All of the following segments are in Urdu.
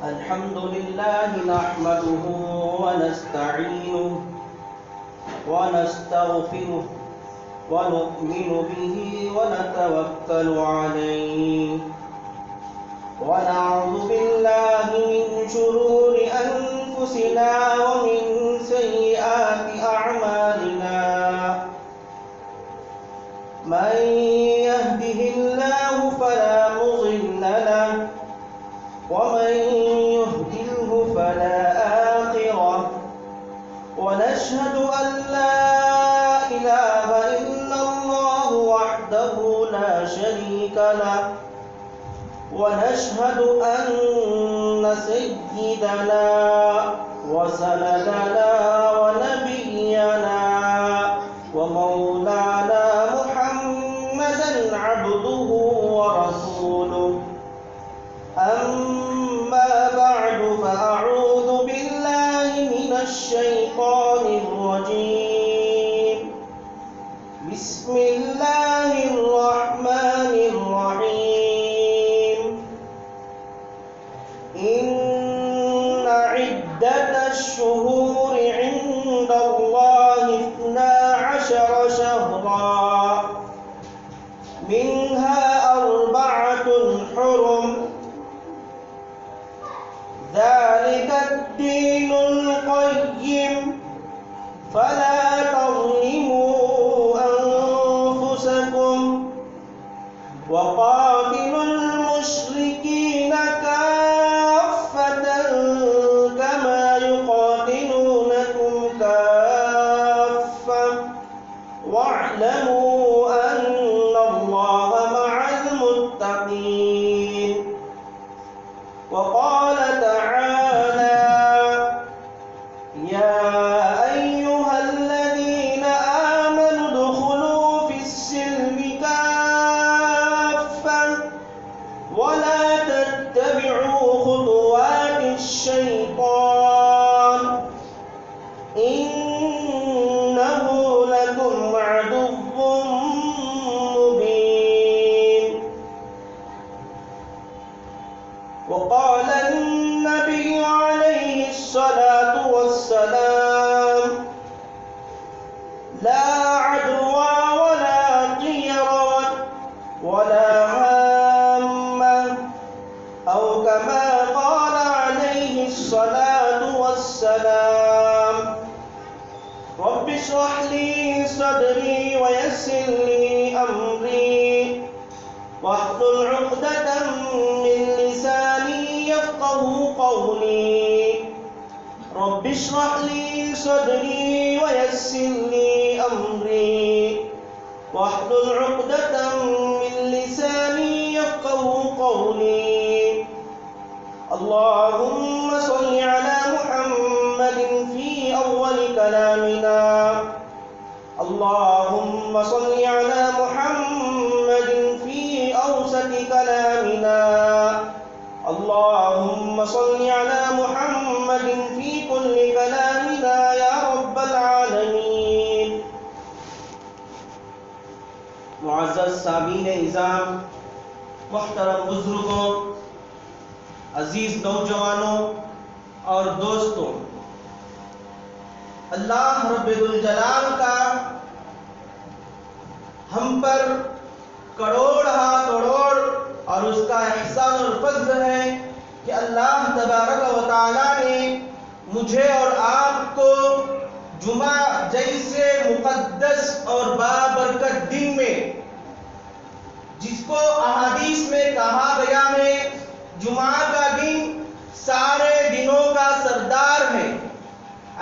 الحمد لله نحمده ونستعينه ونستغفره ونؤمن به ونتوكل عليه ونعوذ بالله من شرور أنفسنا ومن سيئات أعمالنا من يهده الله فلا مضل له ومن يهدله فلا هادي له ونشهد أن لا إله إلا الله وحده لا شريك له ونشهد أن سيدنا وسندنا ونبينا ومولانا محمدا عبده ورسوله أما بعد فأعوذ بالله من الشيطان الرجيم بسم الله الرحمن الرحيم إن عدة الشهور عند الله 12 شهرا منها 4 حرم ذلك الدين القيم فلا تظلموا أنفسكم وقاتلوا المشركين كافة كما يقاتلونكم كافة واعلموا أن الله مع المتقين وقال تعالى يا أيها الذين آمنوا ادخلوا في السلم كافة ولا تتبعوا خطوات الشيطان إنه لكم عدو مبين وقال النبي عليه الصلاة والسلام لا عدوى ولا طيرة ولا هامة أو كما قال عليه الصلاة والسلام رب اشرح لي صدري ويسر لي أمري واحلل عقدة من لساني يفقهوا قولي رب اشرح لي صدري ويسر لي أمري واحلل عقدة من لساني يفقهوا قولي اللهم صل على محمد في أول كلامنا اللهم صل على محمد في أوسط كلامنا اللهم صل على محمد في كل كلامنا يا رب العالمين. معزز سامعین اعظام، محترم بزرگوں، عزیز نوجوانوں اور دوستوں، اللہ رب الجلال کا ہم پر کروڑ کروڑ اور اس کا احسان اور فضل ہے کہ اللہ تبارک و تعالی نے مجھے اور آپ کو جمعہ جیسے مقدس اور بابرکت دن میں، جس کو احادیث میں کہا گیا ہے جمعہ کا دن سارے دنوں کا سردار ہے،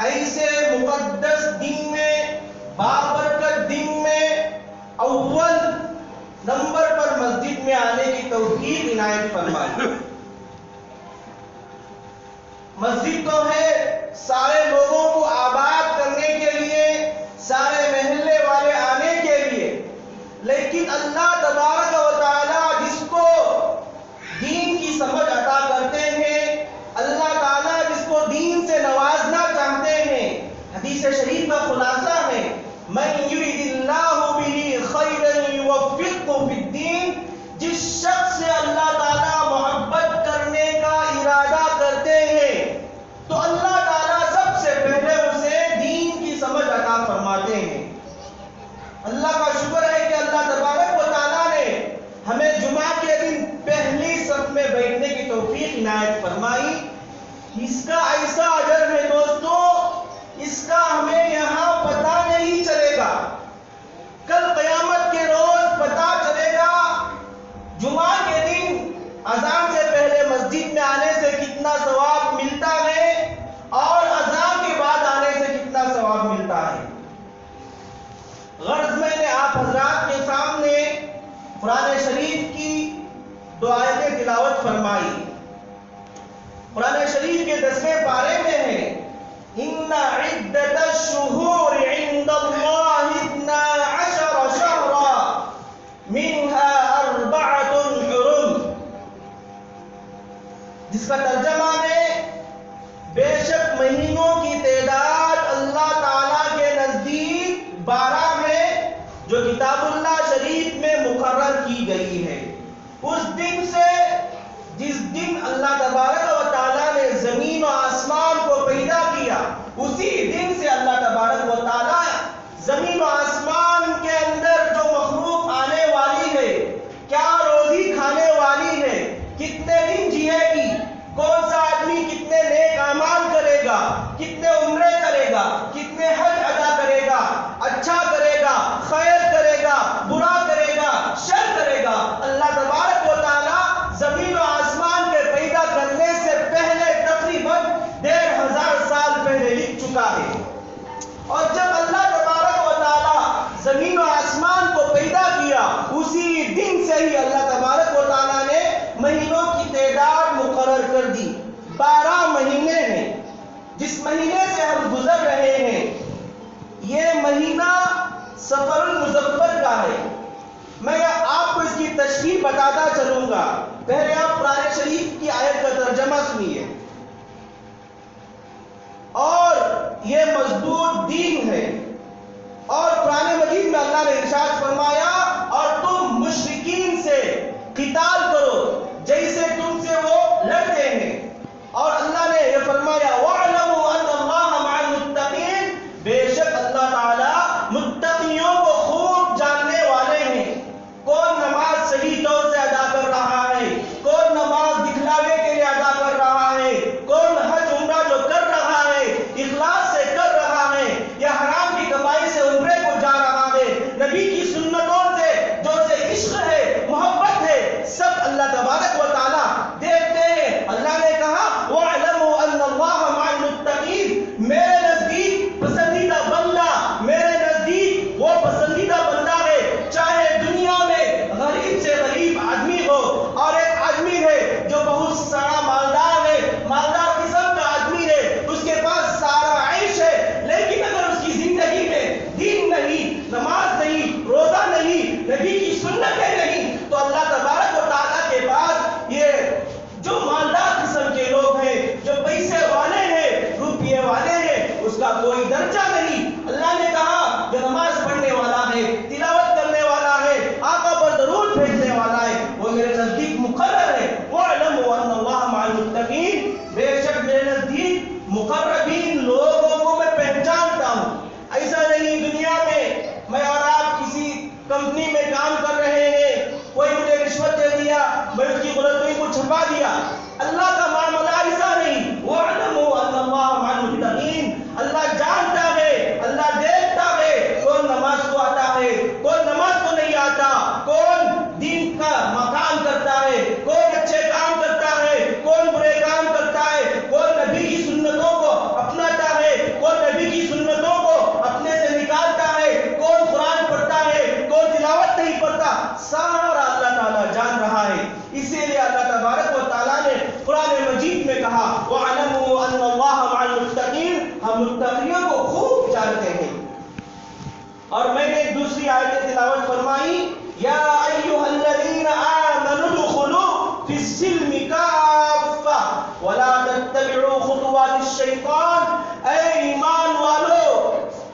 ایسے مقدس دن میں، بابرکت دن میں اول نمبر پر مسجد میں آنے کی توفیق توفیق عنایت فرمائے۔ مسجد تو ہے سارے لوگوں کو آباد کرنے کے لیے، سارے محلے والے آنے کے لیے، لیکن اللہ تبارک و تعالی جس کو دین کی سمجھ عطا کرتے ہیں، اللہ تعالیٰ جس کو دین سے نوازنا چاہتے ہیں، حدیث شریف کا خلاصہ ہے من یرید اللہ بہ خیرا یوفقہ فی الدین، جس شخص سے اللہ تعالیٰ محبت کرنے کا ارادہ کرتے ہیں تو اللہ تعالیٰ سب سے پہلے اسے دین کی سمجھ عطا فرماتے ہیں۔ اللہ کا شکر ہے کہ اللہ تبارک و تعالیٰ نے ہمیں جمعہ کے دن پہلی صف میں بیٹھنے کی توفیق عنایت فرمائی۔ اس کا ایسا اجر ہے دوستو، اس کا ہمیں یہاں پتہ نہیں چلے گا، کل قیامت کے روز پتہ چلے گا جمعہ کے دن اذان سے پہلے مسجد میں آنے سے کتنا ثواب ملتا ہے اور اذان کے بعد آنے سے کتنا ثواب ملتا ہے۔ غرض میں نے آپ حضرات کے سامنے قرآن شریف کی دو آیتیں تلاوت فرمائی۔ قرآن شریف کے 10ویں پارے میں ہے ان عدت الشہور عند اللہ 12 شہرا منها 4 حرم، جس کا ترجمہ ہے بے شک مہینوں کی تعداد اللہ تعالیٰ کے نزدیک 12 ہے جو کتاب اللہ شریف میں مقرر کی گئی ہے۔ اس دن سے جس دن اللہ تبارک و تعالیٰ نے زمین و آسمان کو پیدا کیا، اسی دن سے اللہ تبارک و تعالیٰ زمین و آسمان کے اندر جو مخلوق آنے والی ہے، کیا روزی کھانے والی ہے، کتنے دن جیے گی، کون سا آدمی کتنے نیک اعمال کرے گا، کتنے عمرے کرے گا، کتنے حج ادا کرے گا، اچھا کرے گا، خیر کرے گا، برا کرے گا، شر کرے گا، اللہ تبارک و تعالیٰ زمین و آسمان کے پیدا کرنے سے پہلے تقریباً 1500 سال پہلے لکھ چکا ہے۔ اور جب اللہ تبارک و تعالیٰ زمین و آسمان کو پیدا کیا، اسی دن سے ہی اللہ تبارک و تعالیٰ نے مہینوں کی تعداد مقرر کر دی۔ 12 مہینے ہیں جس مہینے سے ہم گزر رہے ہیں، یہ مہینہ سفر المظفر کا ہے۔ میں آپ کو اس کی تشریح بتاتا چلوں گا، پہلے آپ قرآن شریف کی آیت کا ترجمہ سنیے۔ اور یہ مضبوط دین ہے، اور قرآن مجید میں اللہ نے ارشاد فرمایا اور تم مشرکین سے قتال کرو جیسے تم سے وہ لڑتے ہیں، اور اللہ نے یہ فرمایا وَاعْلَمُوا أَنَّ اللَّهَ مَعَ الْمُتَّقِينَ، بے شک اللہ تعالیٰ متقیوں کو خوب جاننے والے ہیں۔ کون نماز صحیح طور سے ادا کر رہا ہے، کون نماز دکھلاوے کے لیے ادا کر رہا ہے، کون حج عمرہ جو کر رہا ہے اخلاص سے کر رہا ہے یا حرام کی کمائی سے عمرے کو جا رہا ہے، نبی کی سنتوں سے جو سے عشق ہے، محبت ہے، سب اللہ تبارک و تعالیٰ دیکھتے ہیں۔ اللہ نے کہا وَاعْلَمُوا أَنَّ اللَّهَ مَعَ الْمُتَّقِينَ، میرے نزدیک پسندیدہ بندہ، میرے نزدیک وہ پسندیدہ بندہ ہے، چاہے دنیا میں غریب سے غریب آدمی ہو، اور ایک آدمی ہے جو بہت سارا مالدار ہے، مالدار قسم کا آدمی ہے، اس کے پاس سارا عیش ہے، لیکن اگر اس کی زندگی میں دین نہیں، نماز نہیں، روزہ نہیں، نبی کی سنتیں نہیں، تو اللہ تبارک و تعالیٰ کے پاس یہ جو مالدار قسم کے لوگ ہیں، جو پیسے والے ہیں، روپیے والے ہیں، اس کا کوئی درجہ نہیں۔ اللہ نے کہا جو نماز پڑھنے والا ہے، تلاوت کرنے والا ہے، آقا پر درود بھیجنے والا ہے، وہ میرے نزدیک مقرر ہے۔ وَاعْلَمُوا أَنَّ اللَّهَ مَعَ الْمُتَّقِينَ، بے شک میرے نزدیک مقربین لوگوں کو میں پہچانتا ہوں۔ ایسا نہیں دنیا میں اور آپ کسی کمپنی میں کام کر رہے ہیں، کوئی مجھے رشوت دے دیا، میں اس کی غلطی کو چھپا دیا، اللہ کا معاملہ ایسا نہیں۔ وَاعْلَمُوا أَنَّ اللَّهَ مَعَ الْمُتَّقِينَ، اللہ جانتا ہے، اللہ دیکھتا ہے کون نماز کو آتا ہے، کون نماز کو نہیں آتا، کون دین کا مقام کرتا ہے، کون اچھے کام کرتا ہے، کون برے کام کرتا ہے، کون نبی کی سنتوں کو اپناتا ہے، کون نبی کی سنتوں کو اپنے سے نکالتا ہے، کون قرآن پڑھتا ہے، کون تلاوت نہیں پڑھتا، سارا اللہ تعالیٰ جان رہا ہے۔ اسی فی السلم کافہ ولا تتبعوا خطوات الشیطان۔ اے ایمان والو،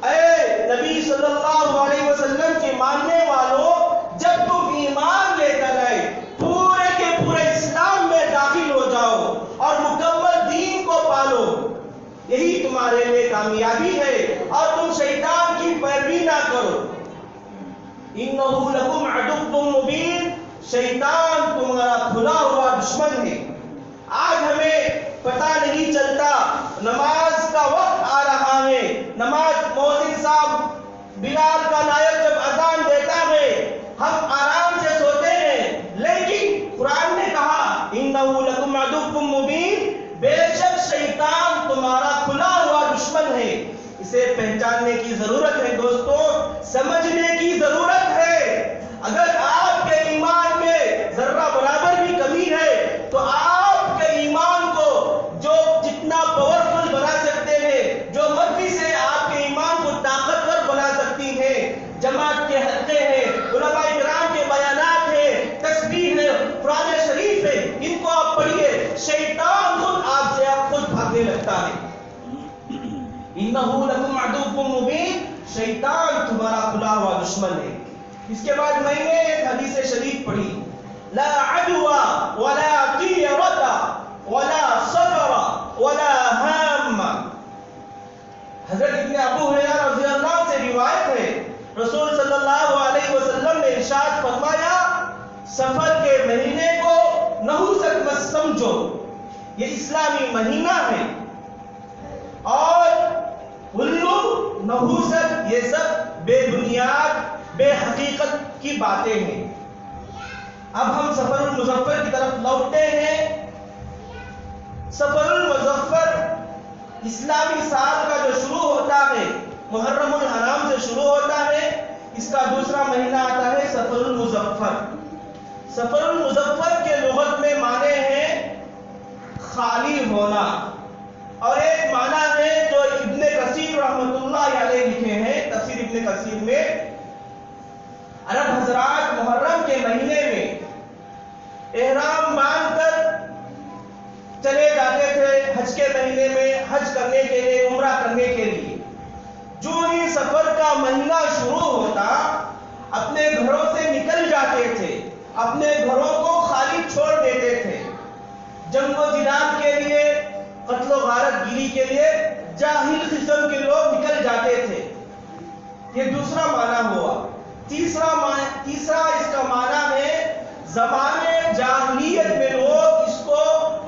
اے نبی صلی اللہ علیہ وسلم کے ماننے والوں، جب تم ایمان لے کر آئے پورے کے پورے اسلام میں داخل ہو جاؤ اور مکمل دین کو پالو، یہی تمہارے لیے کامیابی ہے، اور تم شیطان کی پیروی نہ کرو۔ انہ لکم عدو مبین، شیطان تمہارا کھلا ہوا دشمن ہے۔ آج ہمیں پتہ نہیں چلتا، نماز کا وقت آ رہا ہے، نماز مؤذن صاحب بلال کا نائب جب اذان دیتا ہے ہم آرام سے سوتے ہیں، لیکن قرآن نے کہا انہ لکم عدو مبین، بے شک شیطان تمہارا کھلا ہوا دشمن ہے۔ اسے پہچاننے کی ضرورت ہے دوستوں، سمجھنے کی ضرورت ہے۔ اگر آپ کے ایمان میں ذرہ برابر بھی کمی ہے تو آپ کے ایمان کو جو جتنا پاورفل بنا سکتے ہیں، جو مدی سے آپ کے ایمان کو طاقتور بنا سکتی ہیں، جماعت کے حلقے ہیں، علماء کرام کے بیانات ہیں، تسبیح ہے، قرآن شریف ہے، ان کو آپ پڑھیے، شیطان خود آپ سے خود بھاگنے لگتا ہے۔ انہ لکم عدو مبین، شیطان تمہارا کھلا ہوا دشمن ہے۔ اس کے بعد میں نے ایک حدیث شریف پڑھی، لا عدوى ولا طیرة ولا سفر ولا ہام۔ حضرت ابن ابو ہریرہ رضی اللہ عنہ سے روایت ہے، رسول صلی اللہ علیہ وسلم نے ارشاد فرمایا، سفر کے مہینے کو نحوست مت سمجھو، یہ اسلامی مہینہ ہے، اور الو نحوست یہ سب بے بنیاد بے حقیقت کی باتیں ہیں۔ اب ہم سفر المظفر کی طرف لوٹتے ہیں۔ سفر المظفر اسلامی سال کا جو شروع ہوتا ہے، محرم الحرام سے شروع ہوتا ہے، اس کا دوسرا مہینہ آتا ہے سفر المظفر۔ سفر المظفر کے لغت میں معنی ہے خالی ہونا، اور ایک معنی ہے جو ابن کثیر رحمۃ اللہ علیہ لکھے ہیں تفسیر ابن کثیر میں، عرب حضرات محرم کے مہینے میں احرام باندھ کر چلے جاتے تھے حج کے مہینے میں حج کرنے کے لیے، عمرہ کرنے کے لیے۔ جو ہی سفر کا مہینہ شروع ہوتا اپنے گھروں سے نکل جاتے تھے، اپنے گھروں کو خالی چھوڑ دیتے تھے، جنگ و جہاد کے لیے، قتل و غارت گیری کے لیے جاہل قسم کے لوگ نکل جاتے تھے۔ یہ دوسرا معنی ہوا۔ تیسرا اس کا معنی ہے زمانے جاہلیت میں لوگ اس کو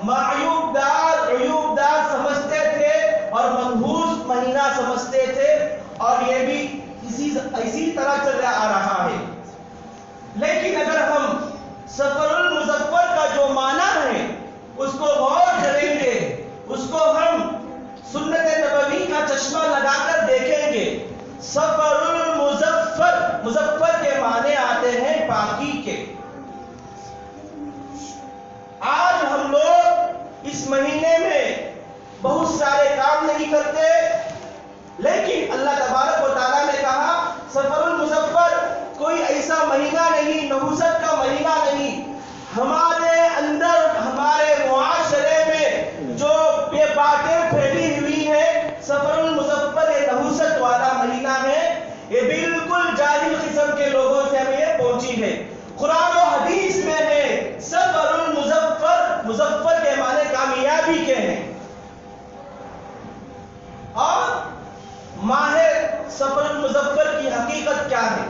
معیوب دار، عیوب دار سمجھتے تھے اور منحوس مہینہ سمجھتے تھے، اور یہ بھی اسی طرح چلا آ رہا ہے۔ لیکن اگر ہم سفر المظفر کا جو معنی ہے اس کو غور کریں گے، اس کو ہم سنت نبوی کا چشمہ لگا کر دیکھیں گے، سفر المظفر، مظفر کے معنی آتے ہیں پاکی کے۔ آج ہم لوگ اس مہینے میں بہت سارے کام نہیں کرتے، لیکن اللہ تبارک و تعالیٰ نے کہا سفر المظفر کوئی ایسا مہینہ نہیں، نحوست کا مہینہ نہیں۔ ہمارے اندر، ہمارے معاشرے میں جو یہ باتیں پھیلی ہوئی ہیں، سفر المظفر یہ نحوست والا مہینہ ہے، یہ بالکل جاہل قسم کے لوگوں سے ہمیں یہ پہنچی ہے۔ قرآن و حدیث میں ہے سفر المظفر، مظفر کے معنی کامیابی کے ہیں۔ اور ماہ سفر المظفر کی حقیقت کیا ہے؟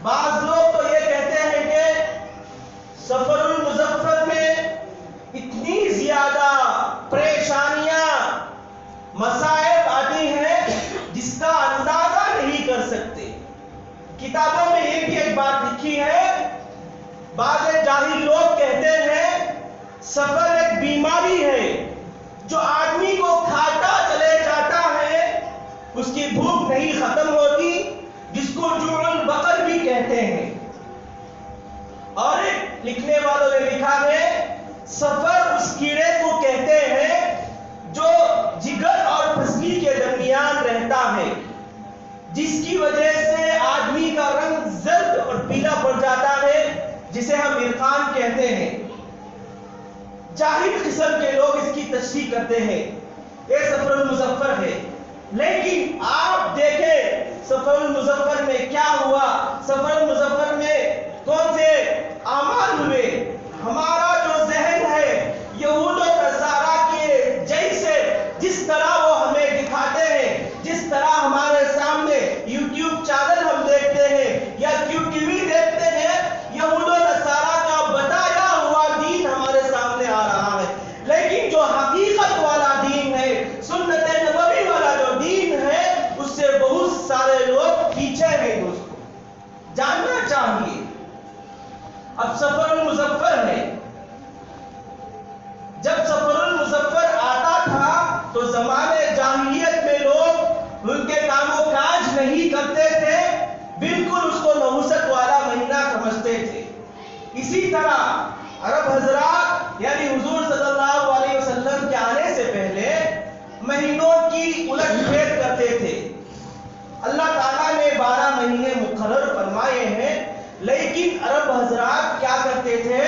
بعض لوگ تو یہ کہتے ہیں کہ سفر المظفر میں اتنی زیادہ پریشانیاں، مصائب آتی ہیں جس کا اندازہ نہیں کر سکتے۔ کتابوں میں یہ بھی ایک بات لکھی ہے، بعض جاہل لوگ کہتے ہیں سفر ایک بیماری ہے جو آدمی کو کھاتا چلے جاتا ہے، اس کی بھوک نہیں ختم ہوتی، جس کو جوع البقر بھی کہتے ہیں۔ اور لکھنے والوں نے لکھا ہے سفر اس کیڑے کو کہتے ہیں جو جگر اور پھسلی کے درمیان رہتا ہے، جس کی وجہ سے آدمی کا رنگ زرد اور پیلا پڑ جاتا ہے، جسے ہم عرقان کہتے ہیں۔ قسم کے لوگ اس کی تشریح کرتے ہیں یہ سفر المظفر ہے، لیکن آپ دیکھیں سفر المظفر میں کیا ہوا، سفر المظفر میں کون سے اعمال ہوئے۔ ہمارا جو ذہن ہے یہود و نصارہ کے جیسے، جس طرح وہ ہمیں دکھاتے ہیں، جس طرح ہمارے سامنے یوٹیوب چینل ہم دیکھتے ہیں یا کیو ٹی وی دیکھتے ہیں، یہود و نصارہ کا بتایا ہوا دین ہمارے سامنے آ رہا ہے، لیکن جو حقیقت والا دین ہے، سنت نبوی والا جو دین ہے، اس سے بہت سارے لوگ پیچھے ہیں۔ دوستو جاننا چاہیے، اب سفر المظفر ہے، جب سفر المظفر آتا تھا تو زمانے جاہلیت میں لوگ ان کے کام و کاج نہیں کرتے تھے، بالکل اس کو نحوست والا مہینہ سمجھتے تھے۔ اسی طرح عرب حضرات یعنی حضور صلی اللہ علیہ وسلم کے آنے سے پہلے مہینوں کی الٹ پھیر کرتے تھے۔ اللہ تعالیٰ نے 12 مہینے مقرر فرمائے ہیں، لیکن عرب حضرات کیا کرتے تھے،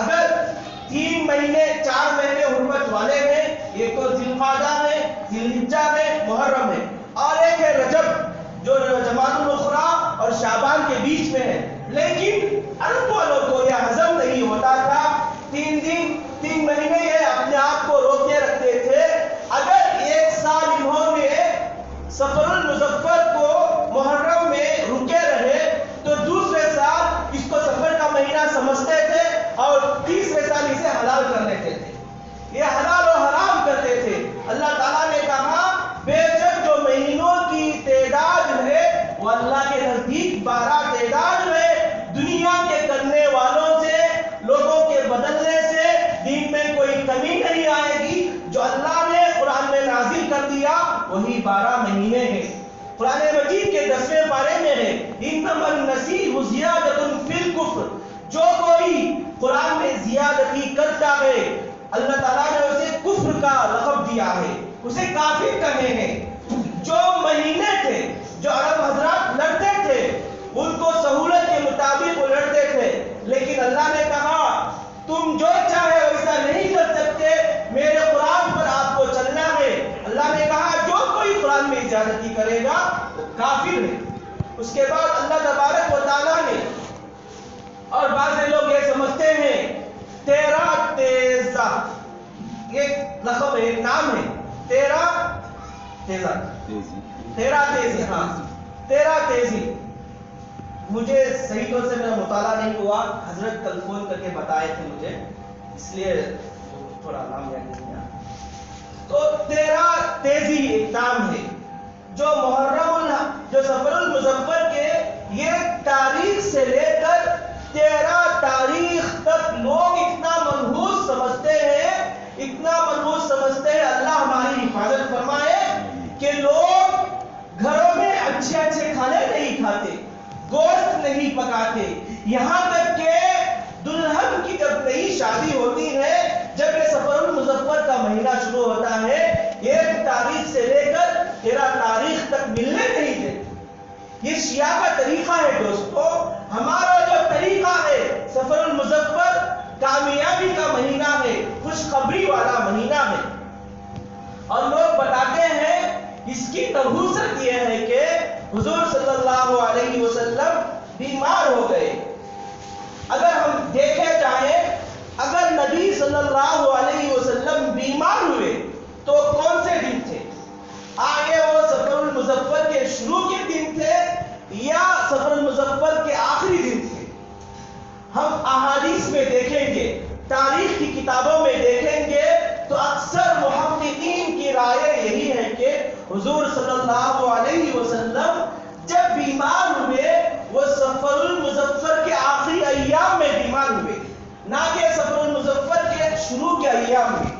اگر 3 مہینے 4 مہینے حرمت والے ہیں، ایک تو ذی القعدہ ہے، ذی الحجہ ہے، محرم ہے، اور ایک ہے رجب جو جمادی الاخری اور شعبان کے بیچ میں ہے، لیکن عرب والوں کو یہ ہضم نہیں ہوتا تھا۔ 3 مہینے یہ اپنے آپ کو روکے رکھتے تھے۔ اگر ایک سال انہوں نے سفر المظفر کو محرم میں رکے رہے تو دوسرے سال اس کو سفر کا مہینہ سمجھتے تھے اور تیسرے سال اسے حلال کر لیتے تھے، یہ حلال و حرام کرتے تھے۔ اللہ تعالیٰ نے کہا بے شک جو مہینوں کی تعداد ہے وہ اللہ کے نزدیک 12 تعداد ہے، دنیا کے کرنے والوں سے، لوگوں کے بدلنے سے دین میں کوئی کمی نہیں آئے گی۔ جو اللہ نے قرآن میں نازل کر دیا وہی 12 مہینے ہیں۔ قرآن مجید کے 10ویں پارے میں ہے انما النسیء زیادۃ فی الکفر، جو کوئی قرآن میں زیادتی کرتا ہے اللہ تعالیٰ نے اسے کفر کا لقب دیا ہے، اسے کافر کہے ہیں۔ جو مہینے تھے جو عرب حضرات لڑتے تھے ان کو سہولت کے مطابق وہ لڑتے تھے، لیکن اللہ نے کہا تم جو چاہے ویسا نہیں کر سکتے، میرے قرآن پر آپ کو چلنا ہے۔ اللہ نے کہا جو کوئی قرآن میں زیادتی کرے گا وہ کافر ہے۔ اس کے بعد اللہ تبارک و تعالیٰ نے، اور بعض لوگ یہ سمجھتے ہیں 13 تیزہ، یہ لقب ہے، نام ہے 13 تیزی، ہاں 13 تیزی۔ مجھے صحیح طور سے میرا مطالعہ نہیں ہوا، حضرت کل فون کر کے بتائے تھے مجھے، اس لیے تھوڑا نام یاد نہیں آیا۔ تو 13 تیزی ایک نام ہے جو جو سفر المظفر کے یہ تاریخ سے لے کر 13 تاریخ تک لوگ اتنا منحوس سمجھتے ہیں، اتنا منحوس سمجھتے ہیں، اللہ ہماری حفاظت فرمائے، کہ لوگ گھروں میں اچھے اچھے کھانے نہیں کھاتے، گوشت نہیں پکاتے، یہاں تک کہ دلہن کی جب نئی شادی ہوتی ہے، جب یہ سفر المظفر کا مہینہ شروع ہوتا ہے، 1 تاریخ سے لے کر 13 تاریخ تک ملنے نہیں دیتے۔ یہ شیعہ کا طریقہ ہے دوستو، ہمارا جو طریقہ ہے سفر المظفر کامیابی کا مہینہ ہے، خوشخبری والا مہینہ ہے، اور لوگ بتاتے ہیں اس کی نحوست یہ ہے کہ حضور صلی اللہ علیہ وسلم بیمار ہو گئے۔ اگر ہم دیکھے جائیں، اگر نبی صلی اللہ علیہ وسلم بیمار ہوئے تو کون سے دن تھے؟ آگے وہ سفر المظفر کے شروع کے دن تھے یا سفر المظفر کے آخری دن تھے؟ ہم احادیث میں دیکھیں گے، تاریخ کی کتابوں میں دیکھیں گے تو اکثر محققین کی رائے یہی ہے کہ حضور صلی اللہ علیہ وسلم جب بیمار ہوئے وہ سفر المظفر کے آخری ایام میں بیمار ہوئے، نہ کہ سفر المظفر کے شروع کے ایام میں۔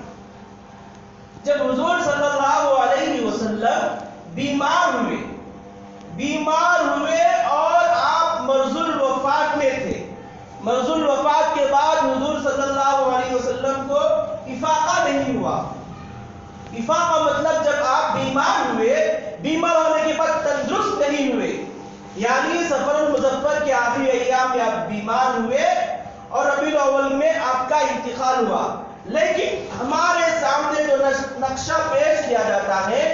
جب حضور صلی اللہ علیہ وسلم بیمار ہوئے اور آپ مرض الوفات میں تھے، مرض الوفات کے بعد حضور صلی اللہ علیہ وسلم کو افاقہ نہیں ہوا۔ افاقہ مطلب جب آپ بیمار ہوئے، بیمار ہونے کے بعد تندرست نہیں ہوئے، یعنی سفر المظفر کے آخری ایام میں آپ بیمار ہوئے اور ربیع الاول میں آپ کا انتقال ہوا، لیکن ہمارے سامنے جو نقشہ پیش کیا جاتا ہے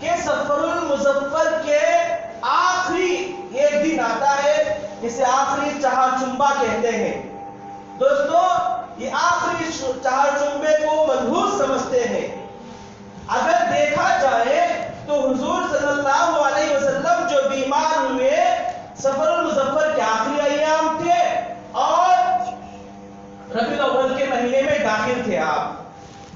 کہ سفر المظفر کے آخری ایک دن آتا ہے جسے آخری چہار چنبہ کہتے ہیں. دوستو یہ آخری چہار چنبے کو منحوس سمجھتے ہیں. اگر دیکھا جائے تو حضور صلی اللہ علیہ وسلم جو بیمار ہوئے سفر المظفر کے آخری ایام تھے اور ربیع الاول کے مہینے میں داخل تھے آپ.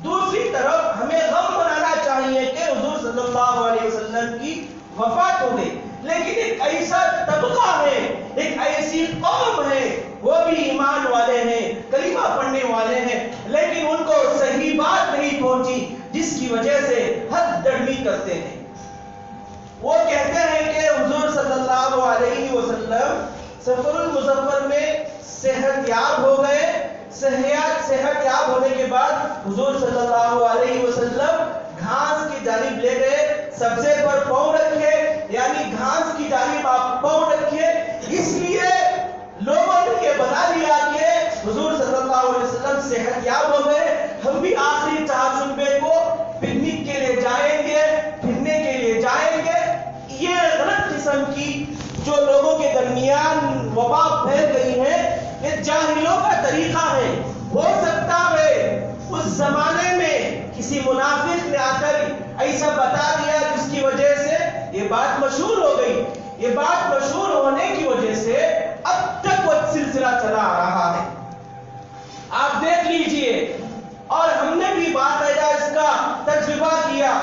دوسری طرف ہمیں غم منانا چاہیے کہ حضور صلی اللہ علیہ وسلم کی وفات ہو گئی، لیکن ایک ایسا طبقہ ہے، ایک ایسی قوم ہے، وہ بھی ایمان والے ہیں، کلمہ پڑھنے والے ہیں، لیکن ان کو صحیح بات نہیں پہنچی جس کی وجہ سے حد درمی کرتے ہیں. وہ کہتے ہیں کہ حضور صلی اللہ علیہ وسلم سفر المظفر میں صحت یاب ہو گئے. صحت یاب ہونے کے بعد حضور صلی اللہ علیہ وسلم گھاس کی جانب لے گئے، سبزے پر پاؤں رکھے، یعنی گھاس کی جانب آپ پاؤں رکھے. اس لیے لوگوں نے یہ بنا لیا کہ حضور صلی اللہ علیہ وسلم صحت یاب ہو گئے، ہم بھی آخری چہار چنبے کو پکنک کے لیے جائیں گے، پھرنے کے لیے جائیں گے. یہ غلط قسم کی جو لوگوں کے درمیان وبا پھیل گئی ہے، یہ جاہلوں کا طریقہ ہے. ہو سکتا ہے اس زمانے میں کسی منافق نے آ کر ایسا بتا دیا جس کی وجہ سے یہ بات مشہور ہو گئی. یہ بات مشہور ہونے کی وجہ سے اب تک وہ سلسلہ چلا آ رہا ہے. آپ دیکھ لیجئے، اور ہم نے بھی باقاعدہ اس کا تجربہ کیا.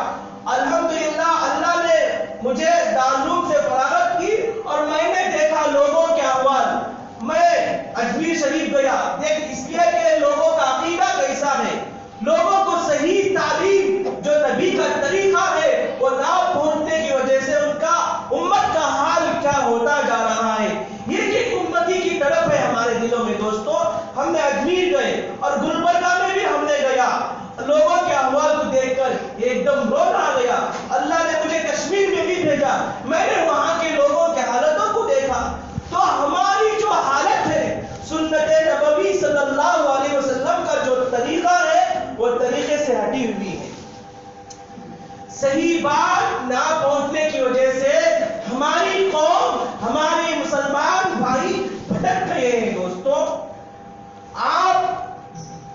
الحمدللہ اللہ نے مجھے دارالعلوم سے فراغت کی اور میں نے دیکھا لوگوں کے احوال. میں اجمیر شریف گیا، دیکھ اس لیے کہ لوگوں کا عقیدہ کیسا ہے، لوگوں کو صحیح تعلیم جو نبی کا طریقہ ہے وہ نہ پہنچنے کی وجہ سے ان کا امت کا حال کیا ہوتا جا رہا ہے. یہ ایک امتی کی طرف ہے ہمارے دلوں میں. دوستو ہم نے اجمیر گئے اور گلبرگہ میں بھی ہم نے گیا، لوگوں کے احوال کو دیکھ کر ایک دم رونا آ گیا. اللہ نے مجھے کشمیر میں بھی بھیجا، میں نے وہاں کے لوگوں کے حالتوں کو دیکھا. تو ہماری جو حالت ہے سنت نبوی صلی اللہ علیہ وسلم کا جو طریقہ ہے وہ طریقے سے ہٹی ہوئی ہے. صحیح بات نہ پہنچنے کی وجہ سے ہماری قوم، ہمارے مسلمان بھائی بھٹک گئے ہیں. دوستو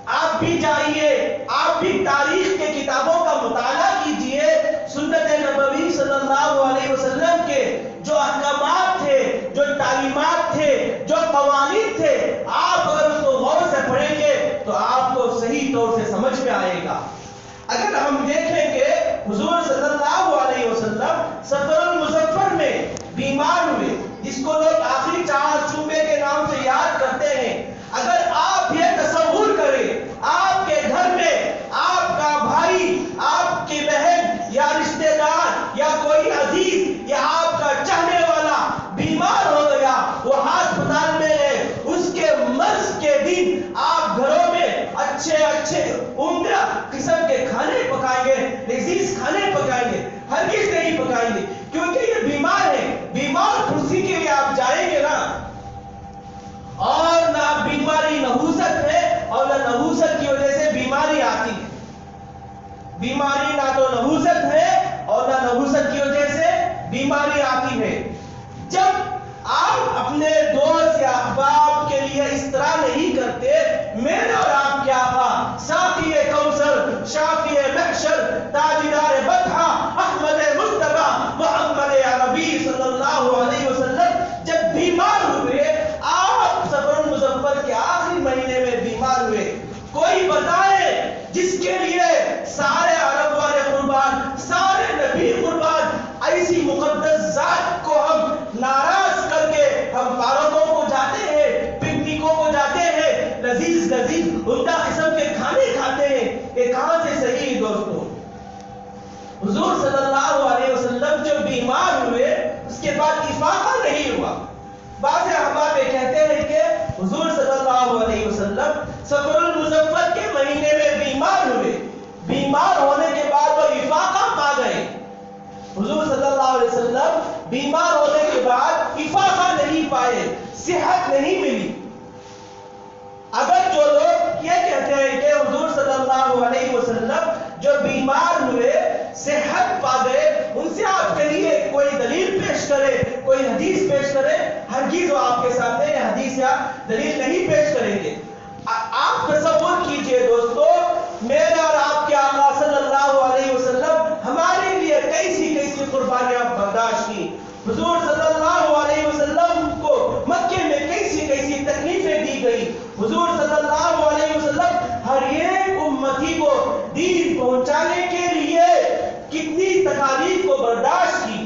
آپ بھی جائیے، آپ بھی تاریخ کے کتابوں کا مطالعہ کیجئے. سنت نبوی صلی اللہ علیہ وسلم کے جو احکامات تھے، جو تعلیمات تھے، جو قوانین تھے، آپ اگر اس کو غور سے پڑھیں گے تو آپ کو صحیح طور سے سمجھ میں آئے گا. اگر ہم دیکھیں کہ حضور صلی اللہ علیہ وسلم سفر المظفر میں بیمار ہوئے، جس کو لوگ آخری چہار چنبے کے نام سے یاد کرتے ہیں. اگر آپ یہ تصور کریں آپ کے گھر میں آپ کا بھائی، آپ کی بہن یا رشتہ دار یا کوئی عزیز یا آپ کا چاہنے والا بیمار ہو گیا، وہ ہسپتال میں ہے، اس کے مرض کے دن آپ گھروں میں اچھے عمدہ قسم کے کھانے پکائیں گے، لذیذ کھانے پکائیں گے؟ ہرگز نہیں پکائیں گے، کیونکہ یہ بیمار ہے. بیمار کرسی کے لیے آپ جائیں گے نا، اور نہ بیماری نحوست ہے اور نہ نحوست کی وجہ سے بیماری آتی ہے. بیماری نہ تو نحوست ہے اور نہ نحوست کی وجہ سے بیماری آتی ہے. جب آپ اپنے دوست یا احباب کے لیے اس طرح نہیں کرتے، میرے اور آپ کیا تھا؟ ساقی کوثر، شافی محشر، تاجدار بطحہ، احمد مصطفیٰ محمد عربی صلی اللہ علیہ وسلم جب بیمار ہوئے، آپ سفر المظفر کے آخری مہینے میں بیمار ہوئے. کوئی بتائے جس کے لیے سارے عرب والے قربان، سارے نبی قربان، ایسی مقدس ذات کو ہم ناراض کر کے ہم پارکوں کو جاتے ہیں، پکنکوں کو جاتے ہیں، لذیذ عمدہ قسم کے کھانے کھاتے ہیں. یہ کہاں سے صحیح دوستو؟ حضور صلی اللہ علیہ وسلم جو بیمار ہوئے اس کے بعد افاقہ نہیں ہوا. بعض احباب یہ کہتے ہیں کہ حضور صلی اللہ علیہ وسلم سفر المظفر کے مہینے میں بیمار ہوئے، بیمار ہونے کے بعد وہ افاقہ پا گئے. حضور صلی اللہ علیہ وسلم بیمار ہونے کے بعد افاقہ نہیں پائے، صحت نہیں ملی. اگر جو لوگ یہ کہتے ہیں کہ حضور صلی اللہ کریں، ہرگز وہ آپ کے سامنے حدیث یا دلیل نہیں پیش کریں گے۔ آپ تصور کیجئے دوستو، میرے اور آپ کے آقا صلی اللہ علیہ وسلم ہمارے لیے کیسی قربانیاں برداشت کی۔ حضور صلی اللہ علیہ وسلم کو مکے میں کیسی تکلیفیں دی گئی۔ حضور صلی اللہ علیہ وسلم ہر ایک امتی کو دین پہنچانے کے لیے کتنی تکالیف کو برداشت کی۔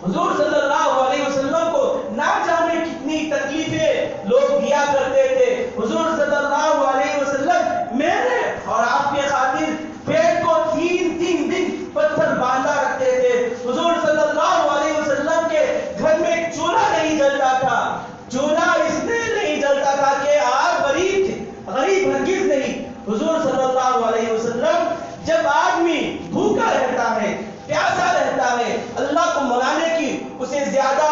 حضور صلی اللہ علیہ وسلم کو نہ جانے کتنی تکلیفیں لوگ دیا کرتے تھے۔ حضور صلی اللہ علیہ وسلم میرے اور آپ کے خاطر پیٹ کو 3 دن پتھر باندھا رکھتے تھے۔ حضور صلی اللہ علیہ وسلم کے گھر میں چولہا نہیں جلتا تھا۔ چولہا اس لیے نہیں جلتا تھا کہ آپ غریب ہرگز نہیں۔ حضور صلی اللہ علیہ وسلم، جب آدمی بھوکا رہتا ہے، پیاسا رہتا ہے، اللہ کو منانے کی اسے زیادہ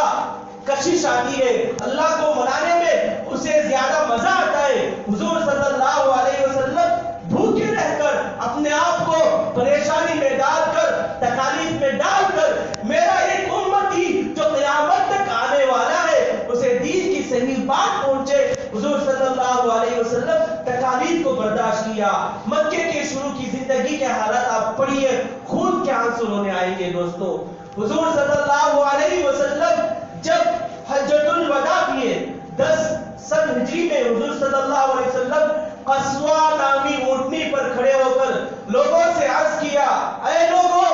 کشش آتی ہے، اللہ کو منانے میں اسے زیادہ مزہ آتا ہے۔ حضور صلی اللہ علیہ وسلم بھوکے رہ کر، اپنے آپ کو پریشانی میں ڈال کر، تکالیف میں ڈال کر، میرا ایک امتی جو قیامت تک آنے والا ہے اسے دین کی صحیح بات پہنچے، حضور صلی اللہ علیہ وسلم تکالیف کو برداشت کیا۔ مکے کے شروع کی زندگی کے حالات آپ پڑھیے، خون کے آنسو رونے آئیں گے دوستو۔ حضور صلی اللہ علیہ وسلم جب حجۃ الوداع کیے 10 سن ہجری میں، حضور صلی اللہ علیہ وسلم قصوہ نامی اونٹنی پر کھڑے ہو کر لوگوں سے عرض کیا، اے لوگوں،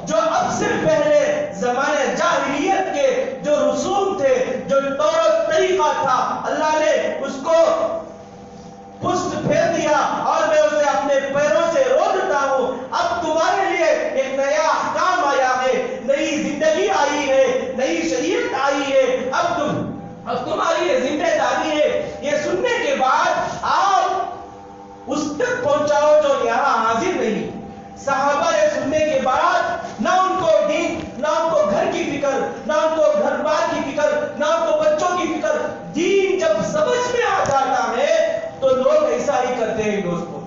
جو اب سے پہلے زمانے جاہلیت کے جو رسوم تھے، جو طور طریقہ تھا، اللہ نے اس کو پشت پھیر دیا اور میں اسے اپنے پیروں سے روکتا ہوں۔ اب تمہارے لیے ایک نیا احکام آیا ہے، نئی زندگی آئی ہے، نئی شریعت آئی ہے۔ اب تمہاری یہ ذمہ داری ہے، یہ سننے کے بعد آپ اس تک پہنچاؤ جو یہاں حاضر نہیں۔ صحابہ یہ سننے کے بعد نہ ان کو دین، نہ ان کو گھر کی فکر، نہ ان کو گھر بار کی فکر، نہ ان کو بچوں کی فکر۔ دین جب سمجھ میں آ جاتا ہے تو لوگ ایسا ہی کرتے ہیں دوستوں۔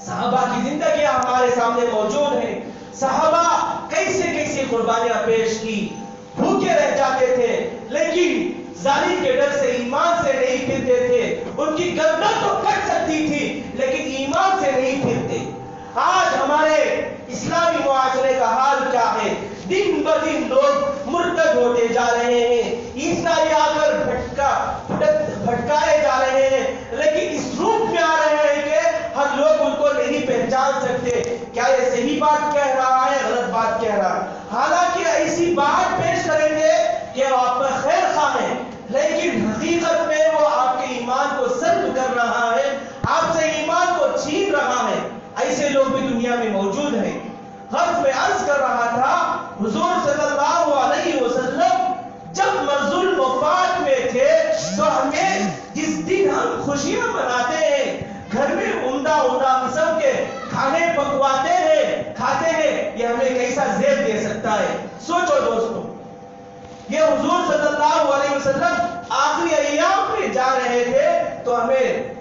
صحابہ کی زندگیاں ہمارے سامنے موجود ہیں۔ صحابہ کیسے قربانیاں پیش کی، بھوکے رہ جاتے تھے لیکن ظالم کے ڈر سے ایمان سے نہیں پھرتے تھے۔ ان کی گردن تو کٹ سکتی تھی لیکن ایمان سے نہیں پھرتے۔ آج ہمارے اسلامی معاشرے کا حال کیا ہے؟ دن بدن لوگ مرتد ہوتے جا رہے ہیں، عیسائی آ کر بھٹکائے جا رہے ہیں، لیکن اس روپ میں آ رہے ہیں کہ ہر لوگ ان کو نہیں پہچان سکتے۔ کیا یہ صحیح بات کہہ رہا ہے، غلط بات کہہ رہا ہے؟ حالانکہ ایسی بات پیش کریں گے کہ وہ آپ کا خیر خواہ ہے، لیکن حقیقت میں وہ آپ کے ایمان کو سلب کر رہا ہے، آپ سے ایمان کو چھین رہا ہے۔ ایسے لوگ بھی دنیا میں موجود ہیں۔ غرض میں عرض کر رہا تھا، حضور صلی اللہ علیہ وسلم جب مرض الوفات میں تھے تو ہمیں جس دن ہم خوشیاں مناتے ہیں، گھر میں عمدہ قسم کے کھانے پکواتے ہیں، کھاتے ہیں، یہ ہمیں کیسا زیب دے سکتا ہے؟ سوچو دوستو، یہ حضور صلی اللہ علیہ وسلم آخری ایام میں جا رہے تھے تو ہمیں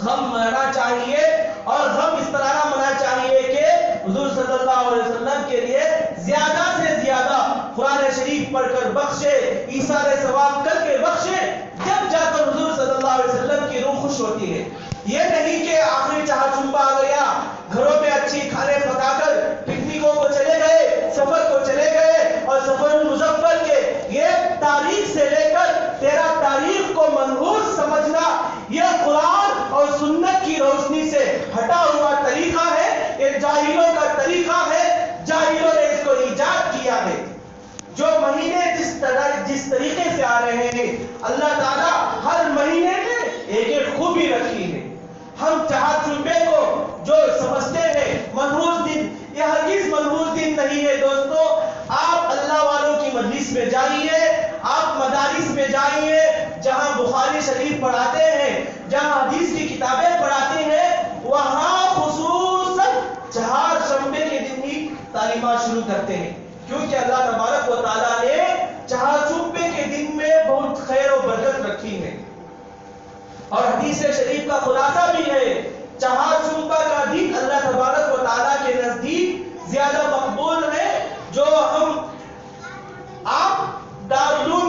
غم منانا چاہیے، اور غم اس طرح نہ منانا چاہیے کہ حضور صلی اللہ علیہ وسلم کے لیے زیادہ سے زیادہ قرآن شریف پڑھ کر بخشے، ایثار ثواب کر کے بخشے، جب جا کر حضور صلی اللہ علیہ وسلم کی روح خوش ہوتی ہے۔ یہ نہیں کہ آخری چاہ چنبا آ گیا، گھروں میں اچھی کھانے پکا کر پکنکوں کو چلے گئے، سفر کو چلے گئے، اور سفر المظفر کے یہ تاریخ سے لے کر 13 تاریخ کو منحوس سمجھنا، یہ قرآن اور سنت کی روشنی سے ہٹا ہوا طریقہ ہے، یہ جاہلوں کا طریقہ ہے، جاہلوں نے اس کو ایجاد کیا ہے۔ جو مہینے جس طریقے سے آ رہے ہیں، اللہ تعالیٰ ہر مہینے میں ایک خوبی رکھی ہے۔ ہم چاہت چنبے کو جو سمجھتے ہیں منحوس دن، یہ ہرگز منحوس دن نہیں ہے دوستو۔ آپ اللہ والوں کی مجلس میں جائیے، آپ مدارس میں جائیے، جہاں بخاری شریف پڑھاتے ہیں، جہاں حدیث کی کتابیں پڑھاتے ہیں، وہاں خصوصاً چہارشنبے کے دن ہی تعلیمات شروع کرتے ہیں، کیونکہ اللہ تبارک و تعالیٰ نے چہارشنبے کے دن میں بہت خیر و برکت رکھی ہے۔ اور حدیث شریف کا خلاصہ بھی ہے، چہارشنبہ کا دن اللہ تبارک و تعالیٰ کے نزدیک زیادہ مقبول ہے۔ جو آپ دارالعلوم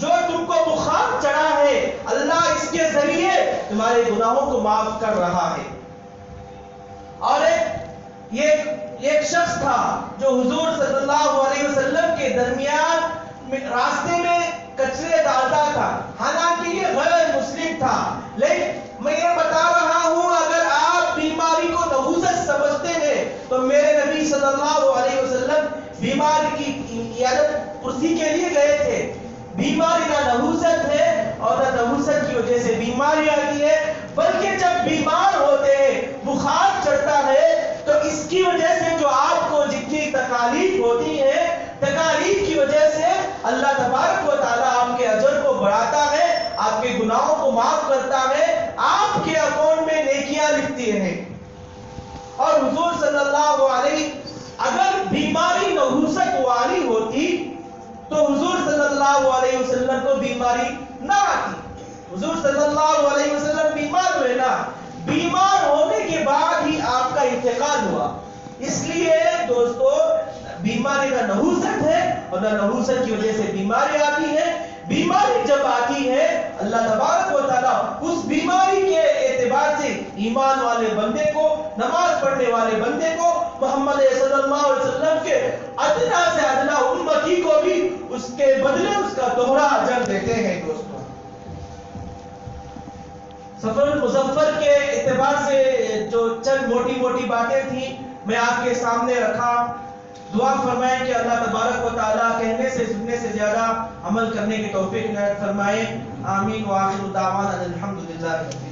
جو تم کو بخار چڑھا ہے اللہ اس کے ذریعے تمہارے گناہوں کو معاف کر رہا ہے۔ اور ایک شخص تھا جو حضور صلی اللہ علیہ وسلم کے درمیان راستے میں کچرے ڈالتا تھا، حالانکہ یہ غیر مسلم تھا، لیکن میں یہ بتا رہا ہوں اگر آپ بیماری کو نحوست سمجھتے ہیں تو میرے نبی صلی اللہ علیہ وسلم بیماری کی عیادت پرسی کے لیے گئے تھے۔ بیماری نہ نحوست ہے اور نہ نحوست کی وجہ سے بیماری آتی ہے، بلکہ جب بیمار ہوتے ہیں، بخار چڑھتا ہے، تو اس کی وجہ سے جو آپ کو جتنی تکالیف ہوتی ہے، تکالیف کی وجہ سے اللہ تبارک و تعالیٰ آپ کے اجر کو بڑھاتا ہے، آپ کے گناہوں کو معاف کرتا ہے، آپ کے اکاؤنٹ میں نیکیاں لکھتی ہیں۔ اور حضور صلی اللہ علیہ اگر بیماری نحوست والی ہوتی تو حضور صلی اللہ علیہ وسلم کو بیماری نہ آتی۔ حضور صلی اللہ علیہ وسلم بیمار ہوئے نا، بیمار ہونے کے بعد ہی آپ کا انتقال ہوا۔ اس لیے دوستو بیماری نہ نحوست ہے اور نہ نحوست کی وجہ سے بیماری آتی ہے۔ بیماری جب آتی ہے اللہ تبارک و تعالیٰ اس بیماری کے اعتبار سے ایمان والے بندے کو، نماز پڑھنے والے بندے کو، محمد صلی اللہ علیہ وسلم کے ادنا سے ادنا امتی کو بھی اس کے بدلے اس کا دوہرا اجر دیتے ہیں۔ دوستو سفر المظفر کے اعتبار سے جو چند موٹی موٹی باتیں تھیں میں آپ کے سامنے رکھا۔ دعا فرمائیں کہ اللہ تبارک و تعالیٰ کہنے سے سننے سے زیادہ عمل کرنے کی توفیق عنایت فرمائے۔ آمین وآخر دعوانا ان الحمدللہ رب العالمین۔